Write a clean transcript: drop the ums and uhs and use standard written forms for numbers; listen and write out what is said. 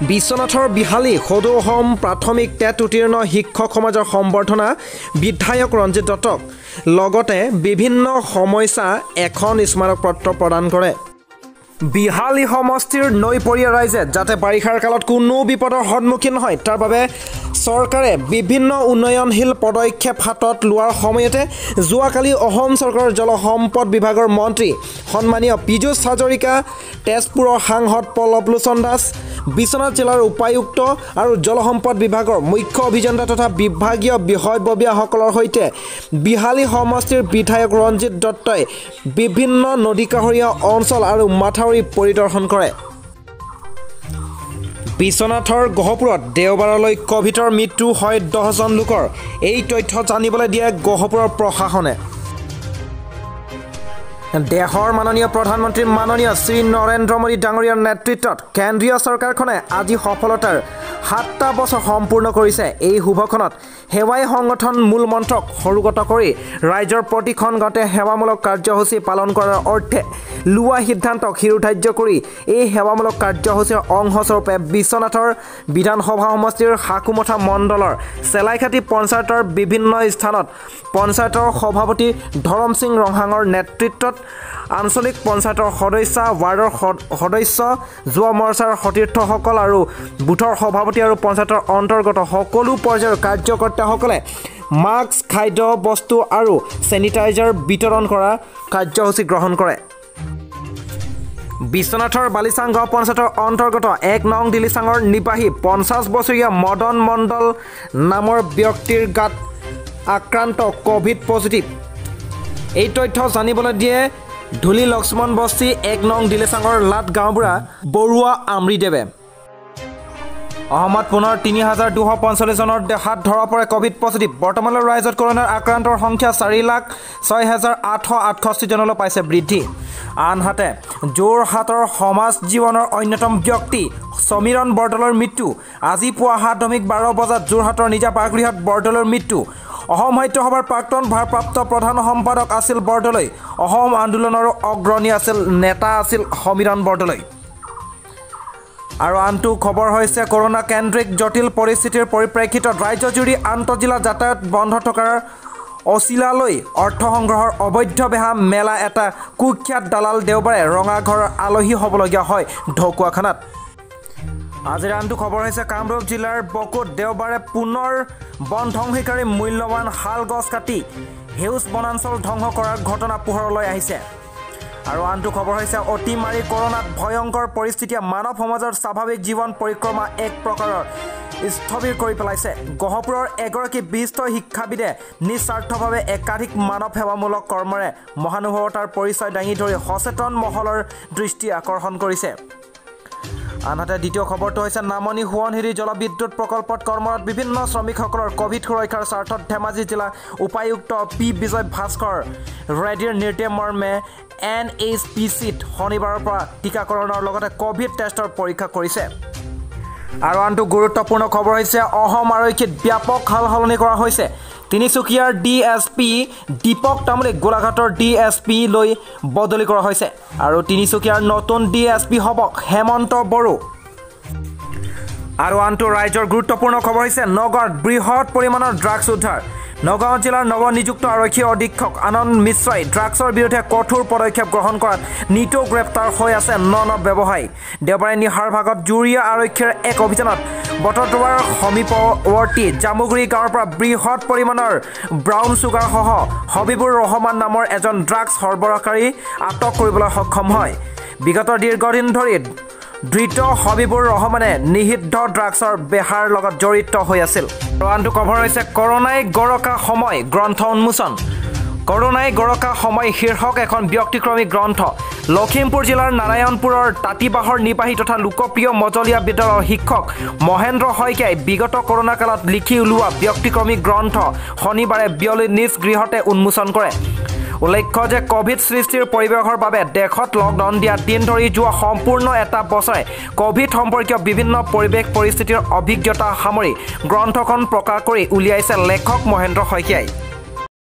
বিশ্বনাথৰ বিহালী সদৌ অসম প্ৰাথমিক টেট উত্তীৰ্ণ শিক্ষক সমাজৰ সম্বৰ্ধনা বিধায়ক ৰঞ্জিত দত্তক লগতে বিভিন্ন সমস্যা এখন স্মাৰক পত্ৰ প্ৰদান কৰে। বিহালী সমষ্টিৰ নৈপৰীয়া ৰাইজে যাতে বাৰিষাৰ কালত কোনো বিপদৰ সন্মুখীন নহয় তাৰ বাবে চৰকাৰে বিভিন্ন উন্নয়নশীল পদক্ষেপ হাতত লোৱাৰ সময়তে যোৱাকালি অসম চৰকাৰৰ জলসম্পদ বিভাগৰ মন্ত্ৰী সন্মানীয় পীযুষ হাজৰিকা, তেজপুৰৰ সাংসদ পল্লৱলোচন দাস, বিশ্বনাথ জিলাৰ উপায়ুক্ত আৰু জলসম্পদ বিভাগৰ মুখ্য অভিযন্তা তথা বিভাগীয় বিষয়ববীয়াসকলৰ সৈতে বিহালী সমষ্টিৰ বিধায়ক ৰঞ্জিত দত্তই বিভিন্ন নদীকাষৰীয়া অঞ্চল আৰু মাথাউৰি পৰিদৰ্শন কৰে। বিশ্বনাথৰ গহপুৰত দেওবাৰলৈ কভিডৰ মৃত্যু হয় 10জন লোকৰ। এই তথ্য জানিবলৈ দিয়ে গহপুৰৰ প্ৰশাসনে। দেশৰ মাননীয় প্ৰধানমন্ত্ৰী মাননীয় শ্ৰী নৰেন্দ্ৰ মোদী ডাঙৰীয়াৰ নেতৃত্বত কেন্দ্ৰীয় চৰকাৰখনে আজি সফলতাৰ 7টা বছৰ সম্পূৰ্ণ কৰিছে। এই শুভক্ষণত সেৱাই সংগঠন মূল মন্ত্ৰক সৰুগত কৰি ৰাইজৰ প্ৰতিখন গাঁৱতে সেৱামূলক কাৰ্যসূচী পালন কৰাৰ অৰ্থে লোৱা সিদ্ধান্তক শিৰোধাৰ্য কৰি এই সেৱামূলক কাৰ্যসূচীৰ অংশস্বৰূপে বিশ্বনাথৰ বিধানসভা সমষ্টিৰ হাকুমথা মণ্ডলৰ চেলাইখাটি পঞ্চায়তৰ বিভিন্ন স্থানত পঞ্চায়তৰ সভাপতি ধৰম সিং ৰংহাঙৰ নেতৃত্বত আঞ্চলিক পঞ্চায়তৰ সদস্য, ৱাৰ্ডৰ সদস্য, যুৱ মৰ্চাৰ সতীৰ্থসকল আৰু বুথৰ সভাপতি আৰু পঞ্চায়তৰ অন্তৰ্গত সকলো পৰ্যায়ৰ কাৰ্যকৰ্তাসকলে মাস্ক, খাদ্য বস্তু আৰু চেনিটাইজাৰ বিতৰণ কৰা কাৰ্যসূচী গ্ৰহণ কৰে। বিশ্বনাথৰ বালিচাং গাঁও পঞ্চায়তৰ অন্তৰ্গত 1 নং দিলিচাঙৰ নিবাসী 50 বছৰীয়া মদন মণ্ডল নামৰ ব্যক্তিৰ গাত আক্ৰান্ত কভিড পজিটিভ। এই তথ্য জানিবলৈ দিয়ে ধুলি লক্ষ্মণ বস্তি 1 নং দিলিচাঙৰ লাট গাঁওবুঢ়া বৰুৱা আমৰিদেৱে। অসমত পুনৰ 3245 জনৰ দেহাত ধৰা পৰে কভিড পজিটিভ। বৰ্তমানলৈ ৰাজ্যত কৰোনাৰ আক্ৰান্তৰ সংখ্যা 4,06,868 জনলৈ পাইছে বৃদ্ধি। আনহাতে যোৰহাটৰ সমাজ জীৱনৰ অন্যতম ব্যক্তি সমীৰণ বৰদলৈৰ মৃত্যু। আজি পুৱা 7:12 বজাত যোৰহাটৰ নিজা বাসগৃহত বৰদলৈৰ মৃত্যু। অসম সাহিত্য সভাৰ প্ৰাক্তন ভাৰপ্ৰাপ্ত প্ৰধান সম্পাদক আছিল বৰদলৈ। অসম আন্দোলনৰো অগ্ৰণী নেতা আছিল সমীৰণ বৰদলৈ। আৰু আনটো খবৰ হৈছে কৰোনা কেন্দ্ৰিক জটিল পৰিস্থিতিৰ পৰিপ্ৰেক্ষিতত ৰাজ্যজুৰি আন্তঃজিলা যাতায়াত বন্ধ থকাৰ অচিলালৈ অৰ্থ সংগ্ৰহৰ অবৈধ বেহা মেলা এটা কুখ্যাত দালাল দেওবাৰে ৰঙাঘৰ আলহী হ'বলগীয়া হয় ঢকুৱাখানাত। আজিৰ আনটো খবৰ হৈছে কামৰূপ জিলাৰ বকুত দেওবাৰে পুনৰ বন ধ্বংসীকাৰী মূল্যৱান শাল গছ কাটি সেউজ বনাঞ্চল ধ্বংস কৰাৰ ঘটনা পোহৰলৈ আহিছে। আৰু আনটো খবৰ হৈছে অতিমাৰী কৰোনাত ভয়ংকৰ পৰিস্থিতিয়ে মানৱ সমাজৰ স্বাভাৱিক জীৱন পৰিক্ৰমা এক প্ৰকাৰৰ স্থবিৰ কৰি পেলাইছে। গহপুৰৰ এগৰাকী বিশিষ্ট শিক্ষাবিদে নিস্বাৰ্থভাৱে একাধিক মানৱ সেৱামূলক কৰ্মৰে মহানুভৱতাৰ পৰিচয় দাঙি ধৰি সচেতন মহলৰ দৃষ্টি আকৰ্ষণ কৰিছে। আনহাতে দ্বিতীয় খবৰটো হৈছে নামনি সোৱণশিৰি জলবিদ্যুৎ প্ৰকল্পত কৰ্মৰত বিভিন্ন শ্ৰমিকসকলৰ কভিড সুৰক্ষাৰ স্বাৰ্থত ধেমাজি জিলা উপায়ুক্ত পি বিজয় ভাস্কৰ ৰেড্ডিৰ নিৰ্দেশ মৰ্মে NHPCত শনিবাৰৰ পৰা টীকাকৰণৰ লগতে কভিড টেষ্টৰ পৰীক্ষা কৰিছে। আৰু আনটো গুৰুত্বপূৰ্ণ খবৰ হৈছে অসম আৰক্ষীত ব্যাপক সালসলনি কৰা হৈছে। তিনিচুকীয়াৰ DSP দীপক তামুলীক গোলাঘাটৰ DSP লৈ বদলি কৰা হৈছে। আৰু তিনিচুকীয়াৰ নতুন DSP হ'ব হেমন্ত বড়ো। আৰু আনটো ৰাজ্যৰ গুৰুত্বপূৰ্ণ খবৰ হৈছে নগাঁৱত বৃহৎ পৰিমাণৰ ড্ৰাগছ উদ্ধাৰ। নগাঁও জিলাৰ নৱনিযুক্ত আৰক্ষী অধীক্ষক আনন্দ মিশ্ৰাই ড্ৰাগছৰ বিৰুদ্ধে কঠোৰ পদক্ষেপ গ্ৰহণ কৰাত নিতৌ গ্ৰেপ্তাৰ হৈ আছে 9 ব্যৱসায়ী। দেওবাৰে নিশাৰ ভাগত জুৰীয়া আৰক্ষীৰ এক অভিযানত বটদ্ৰৱাৰ সমীপৱৰ্তী জামুগুৰি গাঁৱৰ পৰা বৃহৎ পৰিমাণৰ ব্ৰাউন চুগাৰসহ হবিবুৰ ৰহমান নামৰ এজন ড্ৰাগছ সৰবৰাহকাৰী আটক কৰিবলৈ সক্ষম হয়। বিগত দীৰ্ঘদিন ধৰি ধৃত হবিবুৰ ৰহমানে নিষিদ্ধ ড্ৰাগছৰ বেহাৰ লগত জড়িত হৈ আছিল। আৰু আনটো খবৰ হৈছে কৰোনাই গৰকা সময় গ্ৰন্থ উন্মোচন। কৰোনাই গৰকা সময় শীৰ্ষক এখন ব্যক্তিক্ৰমী গ্ৰন্থ লখিমপুৰ জিলাৰ নাৰায়ণপুৰৰ তাঁতিবাহৰ নিবাসী তথা লোকপ্ৰিয় মজলীয়া বিদ্যালয়ৰ শিক্ষক মহেন্দ্ৰ শইকীয়াই বিগত কৰোনা কালত লিখি উলিওৱা ব্যক্তিক্ৰমী গ্ৰন্থ শনিবাৰে বিয়লি নিজ গৃহতে উন্মোচন কৰে। উল্লেখ্য যে কভিড সৃষ্টিৰ পৰিৱেশৰ বাবে দেশত লকডাউন দিয়া দিন ধৰি যোৱা সম্পূৰ্ণ এটা বছৰে কভিড সম্পৰ্কীয় বিভিন্ন পৰিৱেশ পৰিস্থিতিৰ অভিজ্ঞতা সামৰি গ্ৰন্থখন প্ৰকাশ কৰি উলিয়াইছে লেখক মহেন্দ্ৰ শইকীয়াই।